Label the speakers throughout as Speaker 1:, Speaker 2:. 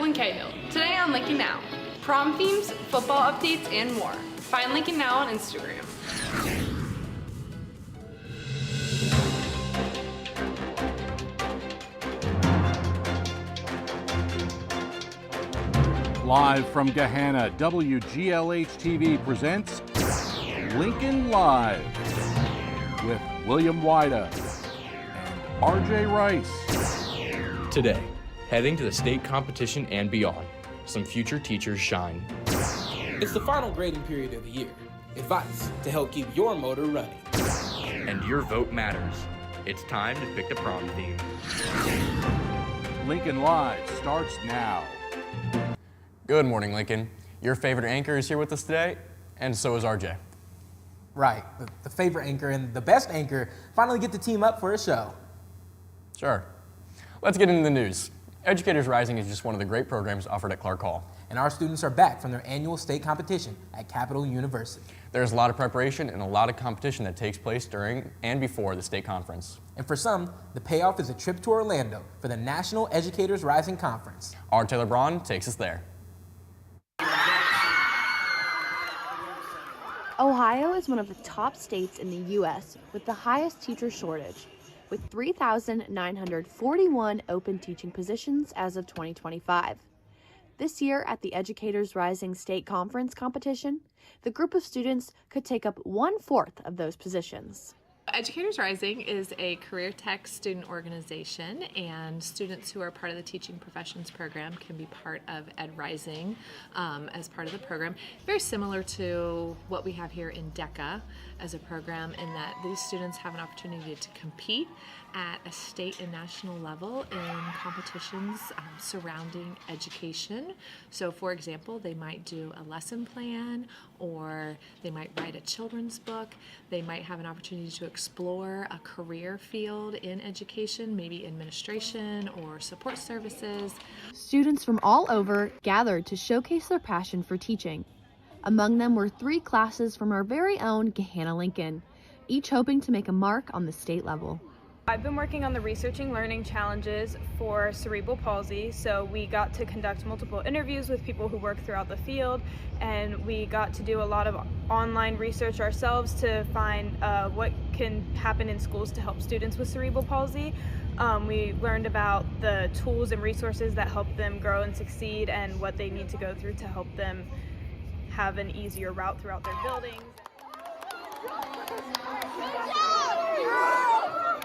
Speaker 1: Caitlin Cahill. Today on Lincoln Now, prom themes, football updates, and more. Find Lincoln Now on Instagram.
Speaker 2: Live from Gahanna, WGLH-TV presents Lincoln Live with William Wida and RJ Rice.
Speaker 3: Today, heading to the state competition and beyond, some future teachers shine.
Speaker 4: It's the final grading period of the year. Advice to help keep your motor running.
Speaker 3: And your vote matters. It's time to pick the prom theme.
Speaker 2: Lincoln Live starts now.
Speaker 3: Good morning, Lincoln. Your favorite anchor is here with us today, and so is RJ.
Speaker 4: Right, the favorite anchor and the best anchor finally get to team up for a show.
Speaker 3: Sure. Let's get into the news. Educators Rising is just one of the great programs offered at Clark Hall.
Speaker 4: And our students are back from their annual state competition at Capital University.
Speaker 3: There's a lot of preparation and a lot of competition that takes place during and before the state conference.
Speaker 4: And for some, the payoff is a trip to Orlando for the National Educators Rising Conference.
Speaker 3: Our Taylor Braun takes us there.
Speaker 5: Ohio is one of the top states in the U.S. with the highest teacher shortage, with 3,941 open teaching positions as of 2025. This year at the Educators Rising State Conference competition, the group of students could take up 1/4 of those positions.
Speaker 1: Educators Rising is a career tech student organization, and students who are part of the Teaching Professions program can be part of Ed Rising as part of the program. Very similar to what we have here in DECA as a program, in that these students have an opportunity to compete at a state and national level in competitions surrounding education. So for example, they might do a lesson plan, or they might write a children's book. They might have an opportunity to explore a career field in education, maybe administration or support services.
Speaker 5: Students from all over gathered to showcase their passion for teaching. Among them were 3 classes from our very own Gahanna Lincoln, each hoping to make a mark on the state level.
Speaker 6: I've been working on the Researching Learning Challenges for cerebral palsy, so we got to conduct multiple interviews with people who work throughout the field, and we got to do a lot of online research ourselves to find what can happen in schools to help students with cerebral palsy. We learned about the tools and resources that help them grow and succeed, and what they need to go through to help them have an easier route throughout their buildings.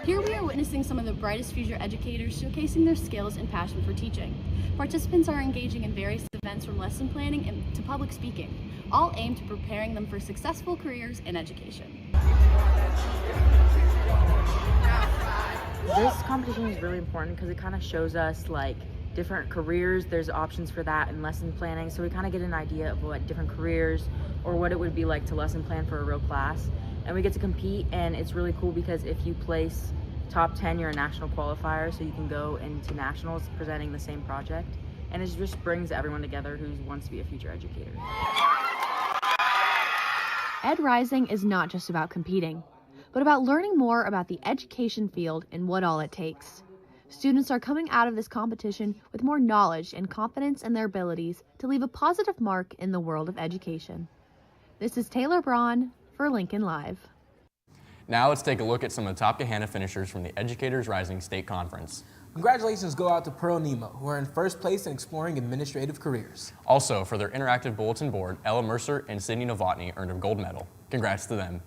Speaker 7: Here we are witnessing some of the brightest future educators showcasing their skills and passion for teaching. Participants are engaging in various events from lesson planning and to public speaking, all aimed at preparing them for successful careers in education.
Speaker 8: This competition is really important because it kind of shows us different careers. There's options for that in lesson planning, so we kind of get an idea of what different careers or what it would be like to lesson plan for a real class. And we get to compete, and it's really cool because if you place top 10, you're a national qualifier, so you can go into nationals presenting the same project. And it just brings everyone together who wants to be a future educator.
Speaker 5: Ed Rising is not just about competing, but about learning more about the education field and what all it takes. Students are coming out of this competition with more knowledge and confidence in their abilities to leave a positive mark in the world of education. This is Taylor Braun for Lincoln Live.
Speaker 3: Now let's take a look at some of the top Gahanna finishers from the Educators Rising State Conference.
Speaker 4: Congratulations go out to Pearl Nemo, who are in first place in exploring administrative careers.
Speaker 3: Also, for their interactive bulletin board, Ella Mercer and Sydney Novotny earned a gold medal. Congrats to them.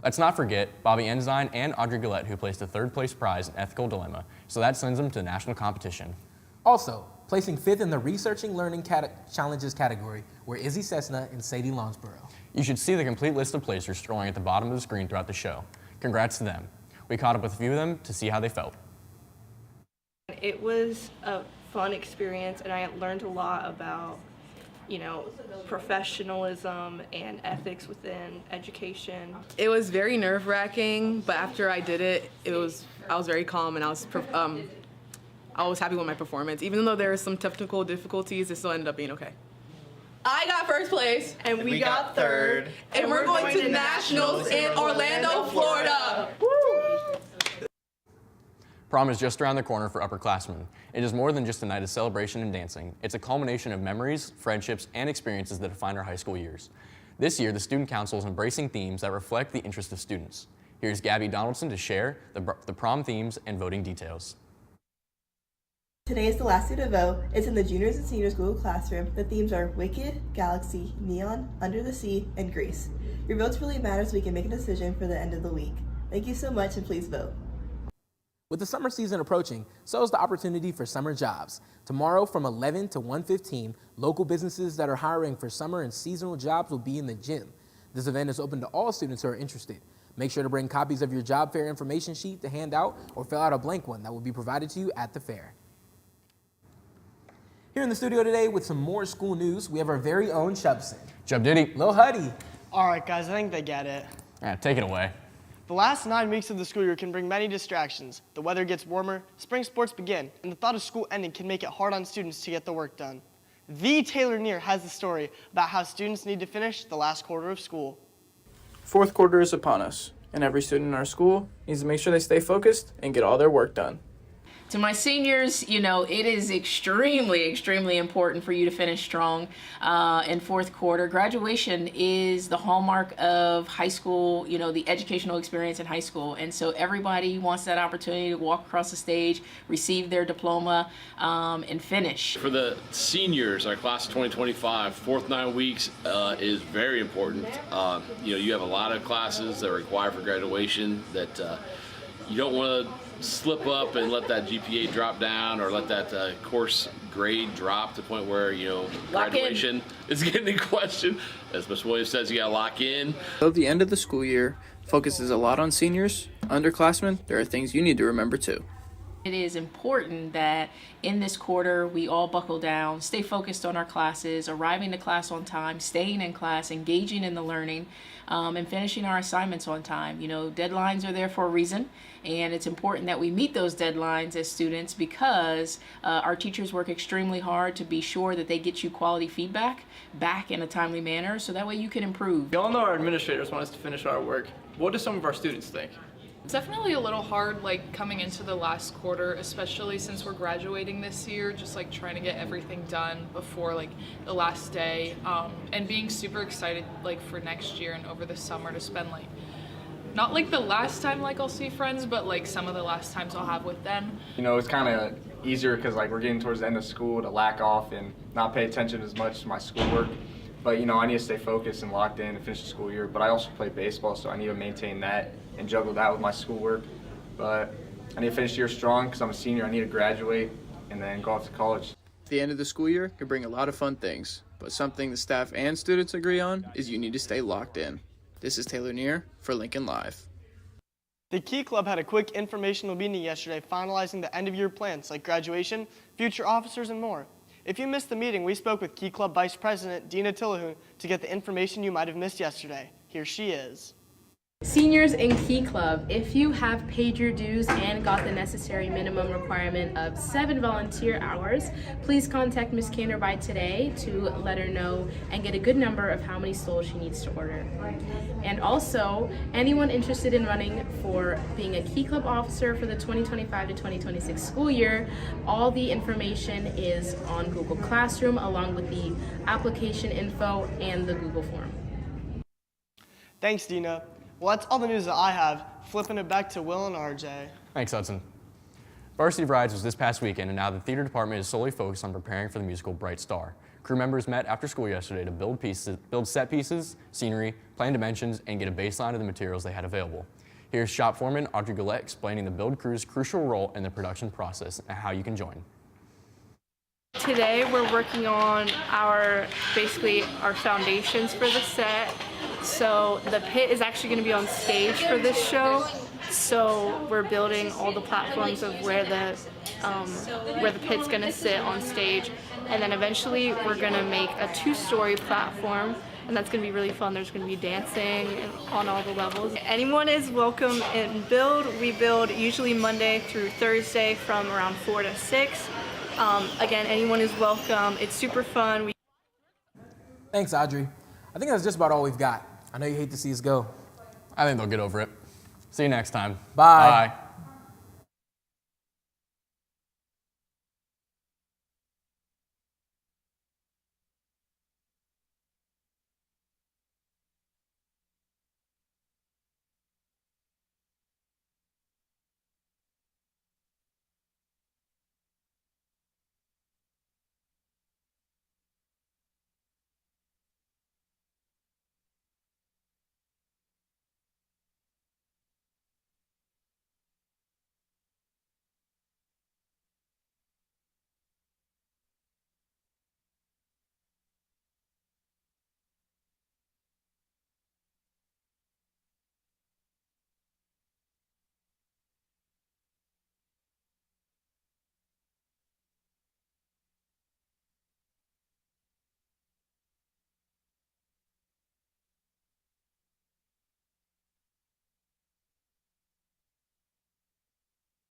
Speaker 3: Let's not forget Bobby Ensign and Audrey Gillette, who placed a 3rd place prize in Ethical Dilemma, so that sends them to the national competition.
Speaker 4: Also, placing 5th in the Researching Learning Challenges category were Izzy Cessna and Sadie Lonsborough.
Speaker 3: You should see the complete list of placers scrolling at the bottom of the screen throughout the show. Congrats to them. We caught up with a few of them to see how they felt.
Speaker 9: It was a fun experience, and I learned a lot about, professionalism and ethics within education.
Speaker 10: It was very nerve-wracking, but after I did it, I was very calm, and I was happy with my performance. Even though there were some technical difficulties, it still ended up being okay. I got 1st place,
Speaker 9: And we got 3rd,
Speaker 10: and we're going to nationals in Orlando, Florida. Woo!
Speaker 3: Prom is just around the corner for upperclassmen. It is more than just a night of celebration and dancing. It's a culmination of memories, friendships, and experiences that define our high school years. This year, the Student Council is embracing themes that reflect the interest of students. Here's Gabby Donaldson to share the prom themes and voting details.
Speaker 11: Today is the last day to vote. It's in the juniors and seniors Google Classroom. The themes are Wicked, Galaxy, Neon, Under the Sea, and Grease. Your votes really matter so we can make a decision for the end of the week. Thank you so much and please vote.
Speaker 4: With the summer season approaching, so is the opportunity for summer jobs. Tomorrow from 11 to 1:15, local businesses that are hiring for summer and seasonal jobs will be in the gym. This event is open to all students who are interested. Make sure to bring copies of your job fair information sheet to hand out or fill out a blank one that will be provided to you at the fair. Here in the studio today with some more school news, we have our very own Chubson.
Speaker 3: Chub Diddy.
Speaker 4: Lil Huddy.
Speaker 12: All right, guys, I think they get it.
Speaker 3: Yeah, take it away.
Speaker 12: The last 9 weeks of the school year can bring many distractions. The weather gets warmer, spring sports begin, and the thought of school ending can make it hard on students to get the work done. The Taylor Neer has the story about how students need to finish the last quarter of school.
Speaker 13: Fourth quarter is upon us, and every student in our school needs to make sure they stay focused and get all their work done.
Speaker 14: To my seniors, it is extremely important for you to finish strong in fourth quarter. Graduation is the hallmark of high school, the educational experience in high school. And so everybody wants that opportunity to walk across the stage, receive their diploma, and finish.
Speaker 15: For the seniors, our class of 2025, fourth 9 weeks is very important. You have a lot of classes that are required for graduation that you don't want to slip up and let that GPA drop down or let that course grade drop to the point where graduation is getting in question. As Ms. Williams says, you gotta lock in.
Speaker 13: Though the end of the school year focuses a lot on seniors, underclassmen, there are things you need to remember too.
Speaker 14: It is important that in this quarter we all buckle down, stay focused on our classes, arriving to class on time, staying in class, engaging in the learning, and finishing our assignments on time. Deadlines are there for a reason, and it's important that we meet those deadlines as students because our teachers work extremely hard to be sure that they get you quality feedback back in a timely manner so that way you can improve.
Speaker 13: We all know our administrators want us to finish our work. What do some of our students think?
Speaker 16: It's definitely a little hard coming into the last quarter, especially since we're graduating this year, just trying to get everything done before the last day, and being super excited for next year and over the summer to spend not the last time I'll see friends, but some of the last times I'll have with them.
Speaker 17: It's kind of easier because we're getting towards the end of school to lack off and not pay attention as much to my schoolwork. But I need to stay focused and locked in to finish the school year. But I also play baseball, so I need to maintain that and juggle that with my schoolwork. But I need to finish the year strong because I'm a senior. I need to graduate and then go off to college.
Speaker 13: The end of the school year can bring a lot of fun things, but something the staff and students agree on is you need to stay locked in. This is Taylor Neer for Lincoln Live.
Speaker 12: The Key Club had a quick informational meeting yesterday finalizing the end-of-year plans like graduation, future officers, and more. If you missed the meeting, we spoke with Key Club Vice President Dina Tillahun to get the information you might have missed yesterday. Here she is.
Speaker 18: Seniors in Key Club, if you have paid your dues and got the necessary minimum requirement of 7 volunteer hours, please contact Ms. Cantor by today to let her know and get a good number of how many stoles she needs to order. And also, anyone interested in running for being a Key Club officer for the 2025 to 2026 school year, all the information is on Google Classroom along with the application info and the Google form.
Speaker 12: Thanks, Dina. Well, that's all the news that I have. Flipping it back to Will and RJ.
Speaker 3: Thanks, Hudson. Varsity of Rides was this past weekend, and now the theater department is solely focused on preparing for the musical Bright Star. Crew members met after school yesterday to build set pieces, scenery, plan dimensions, and get a baseline of the materials they had available. Here's shop foreman Audrey Gillette explaining the build crew's crucial role in the production process and how you can join.
Speaker 6: Today we're working on our foundations for the set. So the pit is actually going to be on stage for this show. So we're building all the platforms of where the pit's going to sit on stage. And then eventually we're going to make a 2-story platform. And that's going to be really fun. There's going to be dancing on all the levels. Anyone is welcome in build. We build usually Monday through Thursday from around 4 to 6. Again, anyone is welcome. It's super fun.
Speaker 4: Thanks, Audrey. I think that's just about all we've got. I know you hate to see us go.
Speaker 3: I think they'll get over it. See you next time.
Speaker 4: Bye.
Speaker 3: Bye.